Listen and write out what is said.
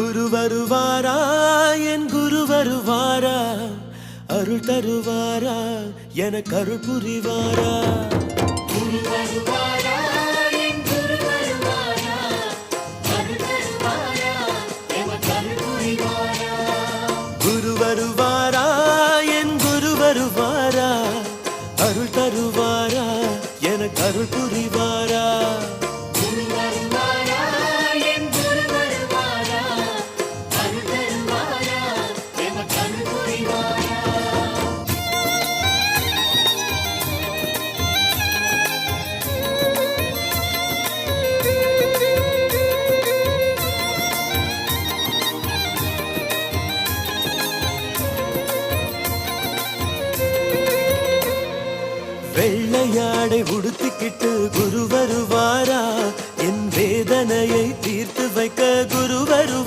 குரு வருவாரா என் குரு வருவாரா அருள் தருவாரா எனக்கு அருள் புரிவாரா குரு வருவாரா என் குரு வருவாரா அருள் தருவாரா எனக்கு அருள் புரிவாரா குரு வருவாரா என் குரு வருவாரா அருள் தருவாரா எனக்கு அருள் புரிவாரா குரு வருவாரா என் குரு வருவாரா அருள் தருவாரா எனக்கு அருள் புரிவாரா வெள்ளையாடை உடுத்திக்கிட்டு குரு வருவாரா என் வேதனையை தீர்த்து வைக்க குரு வருவாரா